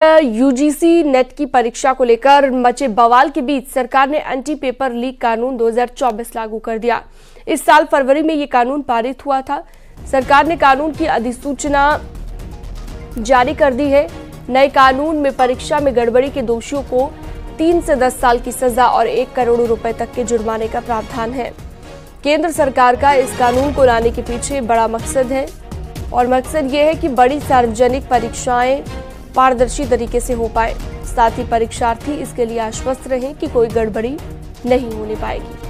UGC net की परीक्षा को लेकर मचे बवाल के बीच सरकार ने एंटी पेपर लीक कानून 2024 लागू कर दिया। इस साल फरवरी में ये कानून पारित हुआ था। सरकार ने कानून की अधिसूचना जारी कर दी है। नए कानून में परीक्षा में गड़बड़ी के दोषियों को 3 से 10 साल की सजा और 1 करोड़ रुपए तक के जुर्माने का प्रावधान है। केंद्र सरकार का इस कानून को लाने के पीछे बड़ा मकसद है और मकसद ये है कि बड़ी सार्वजनिक परीक्षाएं पारदर्शी तरीके से हो पाए, साथ ही परीक्षार्थी इसके लिए आश्वस्त रहें कि कोई गड़बड़ी नहीं होने पाएगी।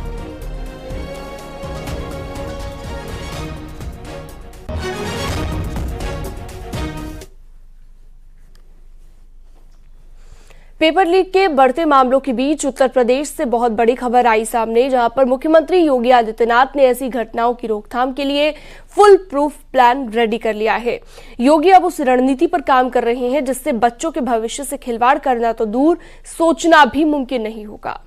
पेपर लीक के बढ़ते मामलों के बीच उत्तर प्रदेश से बहुत बड़ी खबर आई सामने, जहां पर मुख्यमंत्री योगी आदित्यनाथ ने ऐसी घटनाओं की रोकथाम के लिए फुल प्रूफ प्लान रेडी कर लिया है। योगी अब उस रणनीति पर काम कर रहे हैं जिससे बच्चों के भविष्य से खिलवाड़ करना तो दूर, सोचना भी मुमकिन नहीं होगा।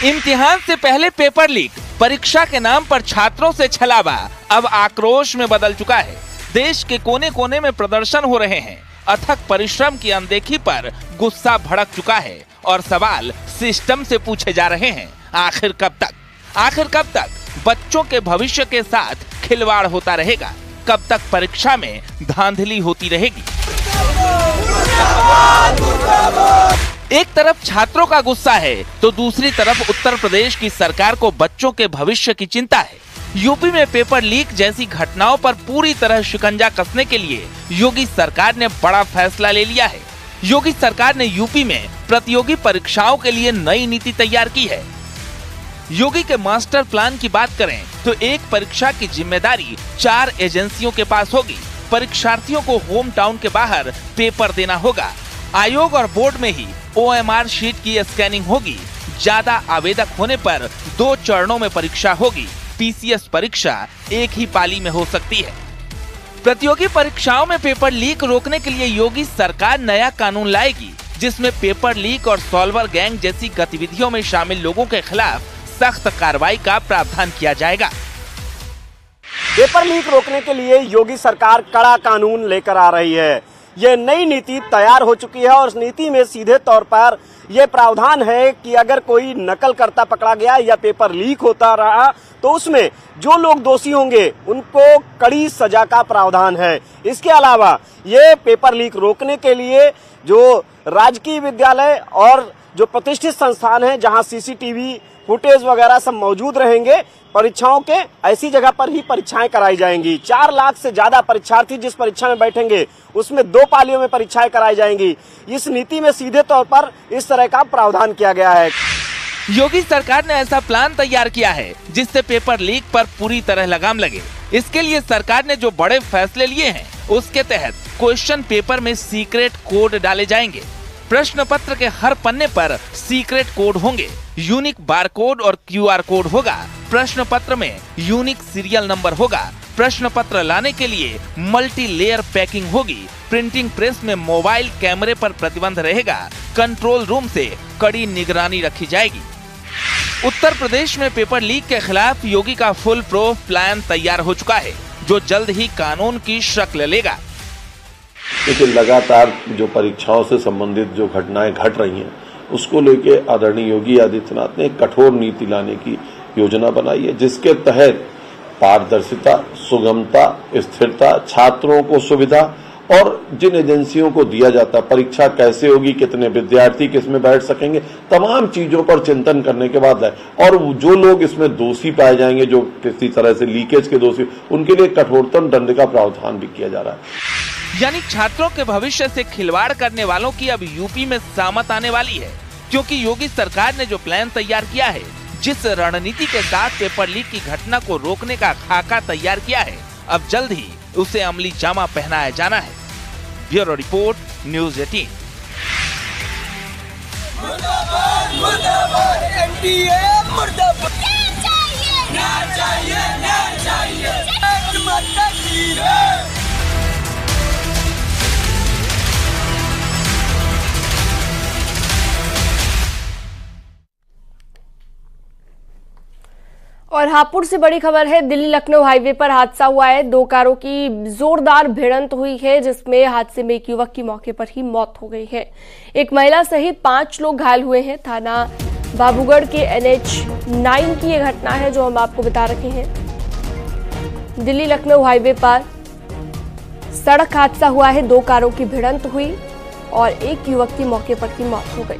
इम्तिहान से पहले पेपर लीक, परीक्षा के नाम पर छात्रों से छलावा अब आक्रोश में बदल चुका है। देश के कोने कोने में प्रदर्शन हो रहे हैं। अथक परिश्रम की अनदेखी पर गुस्सा भड़क चुका है और सवाल सिस्टम से पूछे जा रहे हैं, आखिर कब तक बच्चों के भविष्य के साथ खिलवाड़ होता रहेगा? कब तक परीक्षा में धांधली होती रहेगी? एक तरफ छात्रों का गुस्सा है तो दूसरी तरफ उत्तर प्रदेश की सरकार को बच्चों के भविष्य की चिंता है। यूपी में पेपर लीक जैसी घटनाओं पर पूरी तरह शिकंजा कसने के लिए योगी सरकार ने बड़ा फैसला ले लिया है। योगी सरकार ने यूपी में प्रतियोगी परीक्षाओं के लिए नई नीति तैयार की है। योगी के मास्टर प्लान की बात करें तो एक परीक्षा की जिम्मेदारी 4 एजेंसियों के पास होगी। परीक्षार्थियों को होम टाउन के बाहर पेपर देना होगा। आयोग और बोर्ड में ही OMR शीट की स्कैनिंग होगी। ज्यादा आवेदक होने पर 2 चरणों में परीक्षा होगी। PCS परीक्षा एक ही पाली में हो सकती है। प्रतियोगी परीक्षाओं में पेपर लीक रोकने के लिए योगी सरकार नया कानून लाएगी, जिसमें पेपर लीक और सॉल्वर गैंग जैसी गतिविधियों में शामिल लोगों के खिलाफ सख्त कार्रवाई का प्रावधान किया जाएगा। पेपर लीक रोकने के लिए योगी सरकार कड़ा कानून लेकर आ रही है। ये नई नीति तैयार हो चुकी है और उस नीति में सीधे तौर पर यह प्रावधान है कि अगर कोई नकल करता पकड़ा गया या पेपर लीक होता रहा तो उसमें जो लोग दोषी होंगे उनको कड़ी सजा का प्रावधान है। इसके अलावा ये पेपर लीक रोकने के लिए जो राजकीय विद्यालय और जो प्रतिष्ठित संस्थान है जहां CCTV फुटेज वगैरह सब मौजूद रहेंगे, परीक्षाओं के ऐसी जगह पर ही परीक्षाएं कराई जाएंगी। 4 लाख से ज्यादा परीक्षार्थी जिस परीक्षा में बैठेंगे उसमें 2 पालियों में परीक्षाएं कराई जाएंगी। इस नीति में सीधे तौर पर इस तरह का प्रावधान किया गया है। योगी सरकार ने ऐसा प्लान तैयार किया है जिससे पेपर लीक पर पूरी तरह लगाम लगे। इसके लिए सरकार ने जो बड़े फैसले लिए हैं उसके तहत क्वेश्चन पेपर में सीक्रेट कोड डाले जाएंगे। प्रश्न पत्र के हर पन्ने पर सीक्रेट कोड होंगे। यूनिक बारकोड और QR कोड होगा। प्रश्न पत्र में यूनिक सीरियल नंबर होगा। प्रश्न पत्र लाने के लिए मल्टी लेयर पैकिंग होगी। प्रिंटिंग प्रेस में मोबाइल कैमरे पर प्रतिबंध रहेगा। कंट्रोल रूम से कड़ी निगरानी रखी जाएगी। उत्तर प्रदेश में पेपर लीक के खिलाफ योगी का फुल प्रूफ प्लान तैयार हो चुका है, जो जल्द ही कानून की शक्ल लेगा। लेकिन लगातार जो परीक्षाओं से संबंधित जो घटनाएं घट रही हैं उसको लेके आदरणीय योगी आदित्यनाथ ने एक कठोर नीति लाने की योजना बनाई है, जिसके तहत पारदर्शिता, सुगमता, स्थिरता, छात्रों को सुविधा और जिन एजेंसियों को दिया जाता है परीक्षा कैसे होगी, कितने विद्यार्थी किसमें बैठ सकेंगे, तमाम चीजों पर चिंतन करने के बाद है। और जो लोग इसमें दोषी पाए जाएंगे, जो किसी तरह से लीकेज के दोषी, उनके लिए कठोरतम दंड का प्रावधान भी किया जा रहा है। यानी छात्रों के भविष्य से खिलवाड़ करने वालों की अब यूपी में सामत आने वाली है, क्योंकि योगी सरकार ने जो प्लान तैयार किया है, जिस रणनीति के साथ पेपर लीक की घटना को रोकने का खाका तैयार किया है, अब जल्द ही उसे अमली जामा पहनाया जाना है। Bureau report, news 18। मुर्दाबाद, मुर्दाबाद, NDA मुर्दाबाद। न्याय चाहिए, न्याय चाहिए, न्याय चाहिए। और हापुड़ से बड़ी खबर है। दिल्ली लखनऊ हाईवे पर हादसा हुआ है। 2 कारों की जोरदार भिड़ंत हुई है, जिसमें हादसे में एक युवक की मौके पर ही मौत हो गई है। एक महिला सहित 5 लोग घायल हुए हैं। थाना बाबूगढ़ के NH9 की यह घटना है जो हम आपको बता रहे हैं। दिल्ली लखनऊ हाईवे पर सड़क हादसा हुआ है। 2 कारों की भिड़ंत हुई और एक युवक की मौके पर ही मौत हो गई।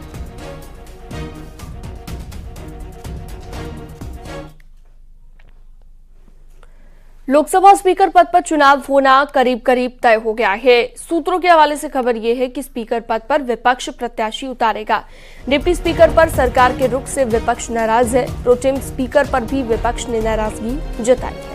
लोकसभा स्पीकर पद पर चुनाव होना करीब करीब तय हो गया है। सूत्रों के हवाले से खबर यह है कि स्पीकर पद पर विपक्ष प्रत्याशी उतारेगा। डिप्टी स्पीकर पर सरकार के रुख से विपक्ष नाराज है। प्रोटेम स्पीकर पर भी विपक्ष ने नाराजगी जताई है।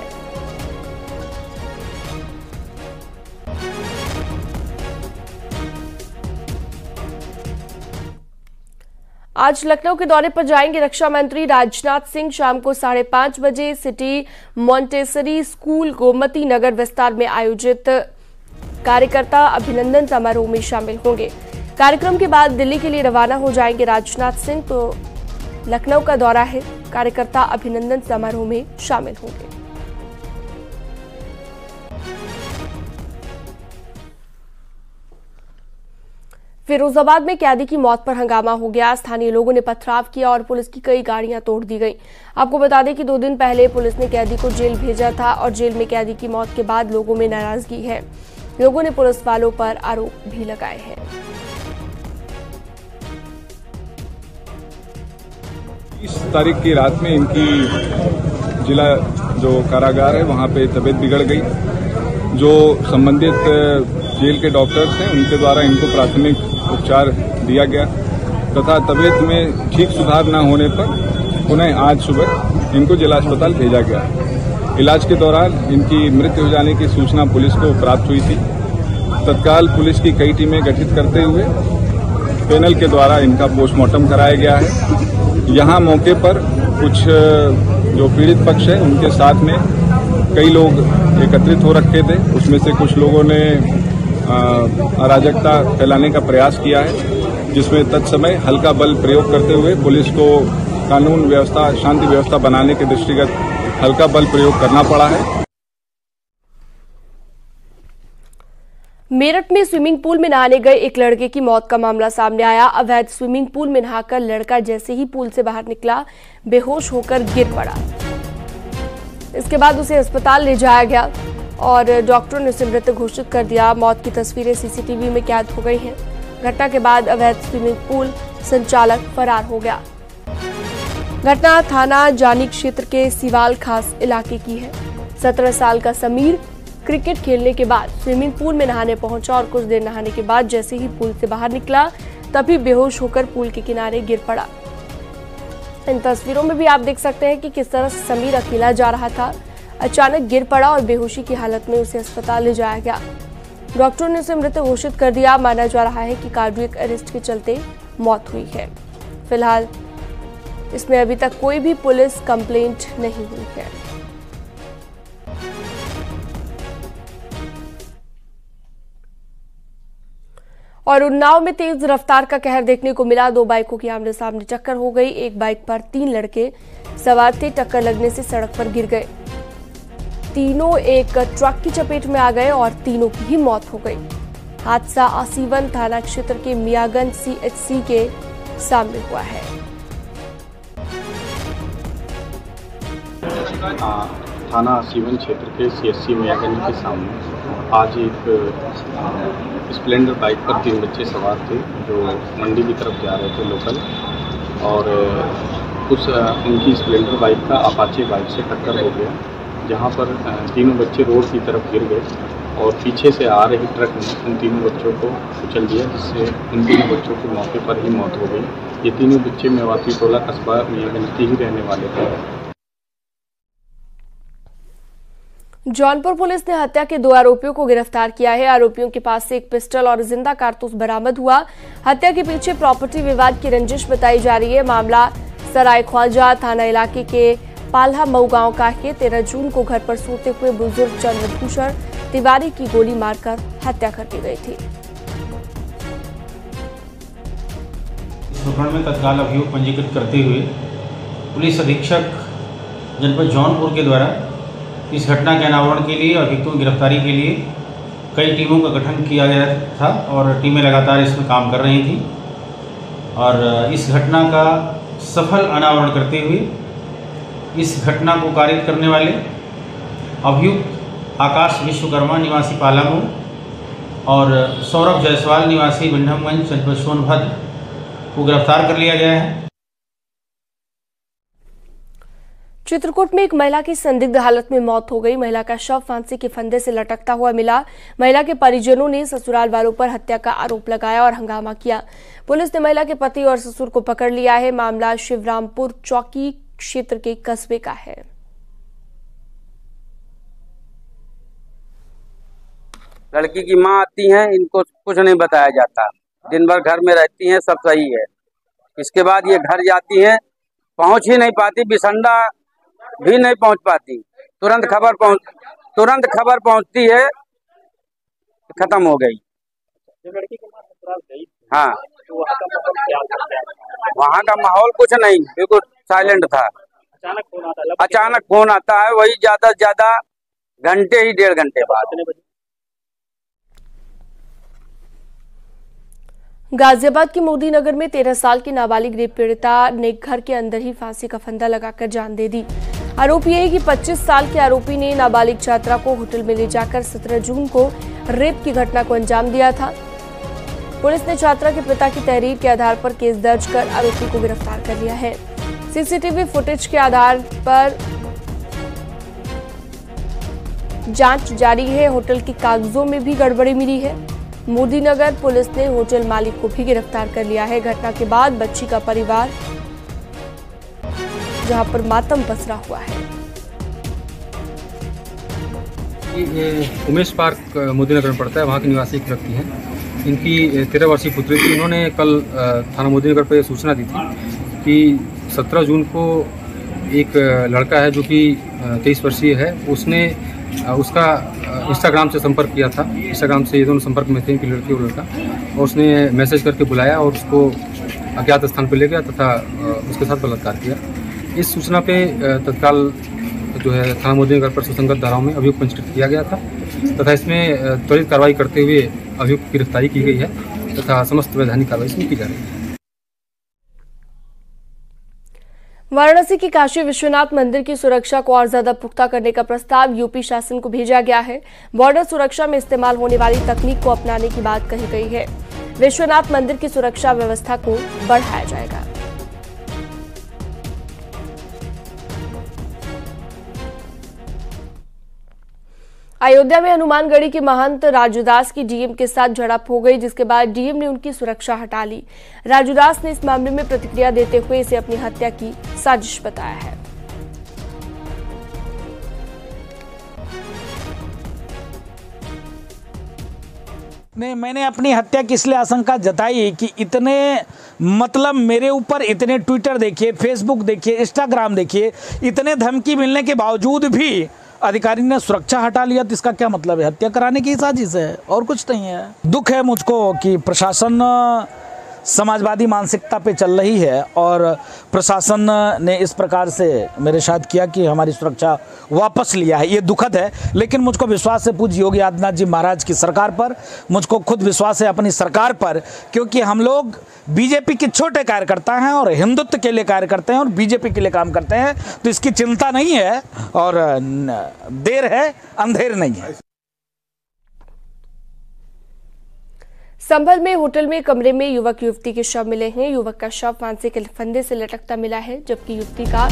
आज लखनऊ के दौरे पर जाएंगे रक्षा मंत्री राजनाथ सिंह। शाम को 5:30 बजे city Montessori school Gomti Nagar विस्तार में आयोजित कार्यकर्ता अभिनंदन समारोह में शामिल होंगे। कार्यक्रम के बाद दिल्ली के लिए रवाना हो जाएंगे राजनाथ सिंह। तो लखनऊ का दौरा है, कार्यकर्ता अभिनंदन समारोह में शामिल होंगे। फिरोजाबाद में कैदी की मौत पर हंगामा हो गया। स्थानीय लोगों ने पथराव किया और पुलिस की कई गाड़ियां तोड़ दी गईं। आपको बता दें कि 2 दिन पहले पुलिस ने कैदी को जेल भेजा था और जेल में कैदी की मौत के बाद लोगों में नाराजगी है। लोगों ने पुलिस वालों पर आरोप भी लगाए हैं। 30 तारीख की रात में इनकी जिला जो कारागार है वहां पे तबीयत बिगड़ गई। जो संबंधित जेल के डॉक्टर्स हैं उनके द्वारा इनको प्राथमिक उपचार दिया गया तथा तबीयत में ठीक सुधार न होने पर उन्हें आज सुबह इनको जिला अस्पताल भेजा गया। इलाज के दौरान इनकी मृत्यु हो जाने की सूचना पुलिस को प्राप्त हुई थी। तत्काल पुलिस की कई टीमें गठित करते हुए पैनल के द्वारा इनका पोस्टमार्टम कराया गया है। यहाँ मौके पर कुछ जो पीड़ित पक्ष है उनके साथ में कई लोग एकत्रित हो रखे थे। उसमें से कुछ लोगों ने अराजकता फैलाने का प्रयास किया है, जिसमें तत्समय हल्का बल प्रयोग करते हुए पुलिस को कानून व्यवस्था शांति व्यवस्था बनाने के दृष्टिगत हल्का बल प्रयोग करना पड़ा है। मेरठ में स्विमिंग पूल में नहाने गए एक लड़के की मौत का मामला सामने आया। अवैध स्विमिंग पूल में नहाकर लड़का जैसे ही पूल से बाहर निकला, बेहोश होकर गिर पड़ा। इसके बाद उसे अस्पताल ले जाया गया और डॉक्टरों ने उसे मृत घोषित कर दिया। मौत की तस्वीरें CCTV में कैद हो गई हैं। घटना के बाद अवैध स्विमिंग पूल संचालक फरार हो गया। घटना थाना जानी क्षेत्र के सिवाल खास इलाके की है। 17 साल का समीर क्रिकेट खेलने के बाद स्विमिंग पूल में नहाने पहुंचा और कुछ देर नहाने के बाद जैसे ही पूल से बाहर निकला तभी बेहोश होकर पूल के किनारे गिर पड़ा। इन तस्वीरों में भी आप देख सकते हैं कि किस तरह से समीर अकेला जा रहा था, अचानक गिर पड़ा और बेहोशी की हालत में उसे अस्पताल ले जाया गया। डॉक्टरों ने उसे मृत घोषित कर दिया। माना जा रहा है कि कार्डियक अरेस्ट के चलते मौत हुई है। फिलहाल इसमें अभी तक कोई भी पुलिस कंप्लेंट नहीं हुई है। और उन्नाव में तेज रफ्तार का कहर देखने को मिला। 2 बाइकों की आमने सामने टक्कर हो गई। एक बाइक पर 3 लड़के सवार थे। टक्कर लगने से सड़क पर गिर गए। तीनों एक ट्रक की चपेट में आ गए और तीनों की ही मौत हो गई। हादसा आसीवन थाना क्षेत्र के मियागंज CHC के सामने हुआ है। थाना आसीवन क्षेत्र के CHC मियागंज के सामने आज एक स्प्लेंडर बाइक पर 3 बच्चे सवार थे जो मंडी की तरफ जा रहे थे लोकल, और उस उनकी स्प्लेंडर बाइक का अपाचे बाइक से टक्कर हो गया, जहां पर तीनों बच्चे रोड की तरफ गिर गए और पीछे से आ रही ट्रक ने उन तीनों बच्चों को कुचल दिया, जिससे उन तीनों बच्चों की मौके पर ही मौत हो गई। ये तीनों बच्चे मेवाती टोला कस्बा मियागंज के ही रहने वाले थे। जौनपुर पुलिस ने हत्या के 2 आरोपियों को गिरफ्तार किया है। आरोपियों के पास से एक पिस्टल और जिंदा कारतूस बरामद हुआ। हत्या के पीछे प्रॉपर्टी विवाद की रंजिश बताई जा रही है। मामला सराय ख्वाजा थाना इलाके के पाल्हा मऊ गांव का है। 13 जून को घर पर सोते हुए बुजुर्ग चंद्रभूषण तिवारी की गोली मारकर हत्या कर दी गई थी। इस प्रकरण में तत्काल अभियोग पंजीकृत करते हुए पुलिस अधीक्षक जनपद जौनपुर के द्वारा इस घटना के अनावरण के लिए और अभियुक्तों की गिरफ्तारी के लिए कई टीमों का गठन किया गया था और टीमें लगातार इसमें काम कर रही थी और इस घटना का सफल अनावरण करते हुए इस घटना को कारित करने वाले अभियुक्त आकाश विश्वकर्मा निवासी पालामू और सौरभ जायसवाल निवासी बिंडमगंज जनपद सोनभद्र को गिरफ्तार कर लिया गया है। चित्रकूट में एक महिला की संदिग्ध हालत में मौत हो गई। महिला का शव फांसी के फंदे से लटकता हुआ मिला। महिला के परिजनों ने ससुराल वालों पर हत्या का आरोप लगाया और हंगामा किया। पुलिस ने महिला के पति और ससुर को पकड़ लिया है। मामला शिवरामपुर चौकी क्षेत्र के कस्बे का है। लड़की की मां आती हैं, इनको कुछ नहीं बताया जाता, दिन भर घर में रहती हैं, सब सही है। इसके बाद ये घर जाती हैं, पहुंच ही नहीं पाती, बिसंडा भी नहीं पहुंच पाती। तुरंत खबर पहुंचती है, खत्म हो गई। हाँ, वहाँ का माहौल कुछ नहीं, बिल्कुल साइलेंट था। अचानक फोन आता है, वही ज्यादा से ज्यादा घंटे ही 1.5 घंटे बाद। गाजियाबाद के मोदी नगर में 13 साल की नाबालिग रेप पीड़िता ने घर के अंदर ही फांसी का फंदा लगाकर जान दे दी। आरोप यह है कि 25 साल के आरोपी ने नाबालिग छात्रा को होटल में ले जाकर 17 जून को रेप की घटना को अंजाम दिया था। पुलिस ने छात्रा के पिता की तहरीर के आधार पर केस दर्ज कर आरोपी को गिरफ्तार कर लिया है। सीसीटीवी फुटेज के आधार पर जांच जारी है। होटल के कागजों में भी गड़बड़ी मिली है। मोदी नगर पुलिस ने होटल मालिक को भी गिरफ्तार कर लिया है। घटना के बाद बच्ची का परिवार जहां पर मातम पसरा हुआ है। उमेश पार्क मोदी नगर में पड़ता है, वहाँ के निवासी एक व्यक्ति हैं। इनकी 13 वर्षीय पुत्री थी। इन्होंने कल थाना मोदी नगर पर सूचना दी थी कि 17 जून को एक लड़का है जो कि 23 वर्षीय है, उसने उसका इंस्टाग्राम से संपर्क किया था। इंस्टाग्राम से ये दोनों संपर्क में थे, इनकी लड़की और लड़का, और उसने मैसेज करके बुलाया और उसको अज्ञात स्थान पर ले गया तथा उसके साथ बलात्कार किया। इस सूचना पे तत्काल जो है थाना मोदी नगर पर सुसंगत धाराओं में अभियुक्त पंजीकृत किया गया था तथा इसमें त्वरित कार्रवाई करते हुए अभियुक्त की गिरफ्तारी की गई है तथा समस्त वैधानिक कार्रवाई इसमें की जा रही है। वाराणसी के काशी विश्वनाथ मंदिर की सुरक्षा को और ज्यादा पुख्ता करने का प्रस्ताव यूपी शासन को भेजा गया है। बॉर्डर सुरक्षा में इस्तेमाल होने वाली तकनीक को अपनाने की बात कही गई है। विश्वनाथ मंदिर की सुरक्षा व्यवस्था को बढ़ाया जाएगा। अयोध्या में हनुमानगढ़ी के महंत राजूदास की डीएम के साथ झड़प हो गई, जिसके बाद डीएम ने उनकी सुरक्षा हटा ली। राजूदास ने इस मामले में प्रतिक्रिया देते हुए इसे अपनी हत्या की साजिश बताया है। मैंने अपनी हत्या की इसलिए आशंका जताई कि इतने मतलब मेरे ऊपर इतने ट्विटर देखिए, फेसबुक देखिए, इंस्टाग्राम देखिए, इतने धमकी मिलने के बावजूद भी अधिकारी ने सुरक्षा हटा लिया, तो इसका क्या मतलब है? हत्या कराने की साजिश है और कुछ नहीं है। दुख है मुझको कि प्रशासन समाजवादी मानसिकता पे चल रही है और प्रशासन ने इस प्रकार से मेरे साथ किया कि हमारी सुरक्षा वापस लिया है। ये दुखद है, लेकिन मुझको विश्वास है पूज्य योगी आदित्यनाथ जी महाराज की सरकार पर, मुझको खुद विश्वास है अपनी सरकार पर, क्योंकि हम लोग बीजेपी के छोटे कार्यकर्ता हैं और हिंदुत्व के लिए कार्य करते हैं और बीजेपी के लिए काम करते हैं, तो इसकी चिंता नहीं है और देर है अंधेर नहीं है। संभल में होटल में कमरे में युवक युवती के शव मिले हैं। युवक का शव फांसी के फंदे से लटकता मिला है, जबकि युवती का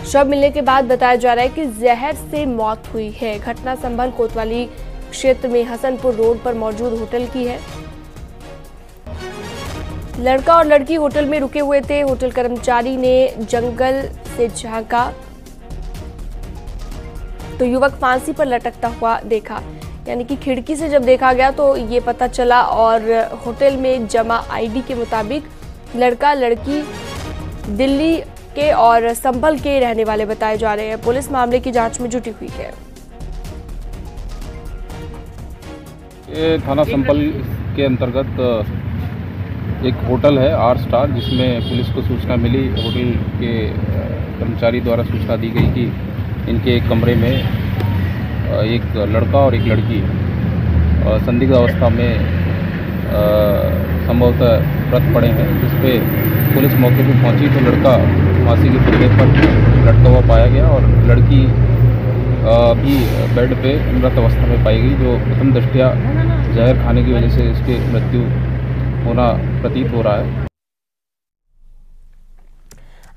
शव मिलने के बाद बताया जा रहा है कि जहर से मौत हुई है। घटना संभल कोतवाली क्षेत्र में हसनपुर रोड पर मौजूद होटल की है। लड़का और लड़की होटल में रुके हुए थे। होटल कर्मचारी ने जंगल से झांका तो युवक फांसी पर लटकता हुआ देखा, यानी कि खिड़की से जब देखा गया तो ये पता चला। और होटल में जमा आईडी के मुताबिक लड़का लड़की दिल्ली के और संभल के रहने वाले बताए जा रहे हैं। पुलिस मामले की जांच में जुटी हुई है। ये थाना संभल के अंतर्गत एक होटल है आर स्टार, जिसमें पुलिस को सूचना मिली होटल के कर्मचारी द्वारा सूचना दी गई कि इनके एक कमरे में एक लड़का और एक लड़की संदिग्ध अवस्था में संभवतः व्रत पड़े हैं, जिस पे पुलिस मौके पर पहुंची तो लड़का फांसी के फंदे पर लटका हुआ पाया गया और लड़की भी बेड पे मृत अवस्था में पाई गई, जो प्रथम दृष्टया जहर खाने की वजह से इसकी मृत्यु होना प्रतीत हो रहा है।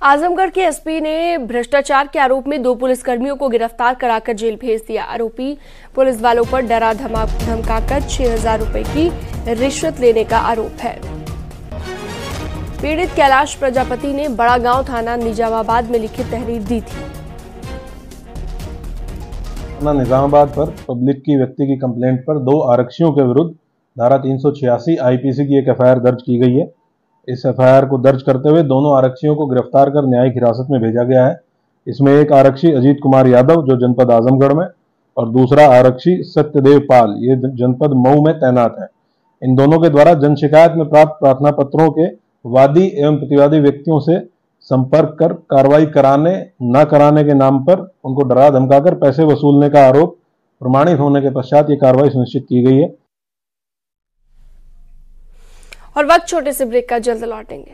आजमगढ़ के एसपी ने भ्रष्टाचार के आरोप में 2 पुलिसकर्मियों को गिरफ्तार कराकर जेल भेज दिया। आरोपी पुलिस वालों पर डरा धमकाकर 6,000 रुपए की रिश्वत लेने का आरोप है। पीड़ित कैलाश प्रजापति ने बड़ा गांव थाना निजामाबाद में लिखित तहरीर दी थी। निजामाबाद पर पब्लिक की व्यक्ति की कंप्लेंट पर 2 आरक्षियों के विरुद्ध धारा 386 आईपीसी की एक एफआईआर दर्ज की गई है। इस एफआईआर को दर्ज करते हुए दोनों आरक्षियों को गिरफ्तार कर न्यायिक हिरासत में भेजा गया है। इसमें एक आरक्षी अजीत कुमार यादव जो जनपद आजमगढ़ में और दूसरा आरक्षी सत्यदेव पाल ये जनपद मऊ में तैनात है। इन दोनों के द्वारा जन शिकायत में प्राप्त प्रार्थना पत्रों के वादी एवं प्रतिवादी व्यक्तियों से संपर्क कर कार्रवाई कराने न कराने के नाम पर उनको डरा धमकाकर पैसे वसूलने का आरोप प्रमाणित होने के पश्चात ये कार्रवाई सुनिश्चित की गई है। और वक्त छोटे से ब्रेक का, जल्द लौटेंगे।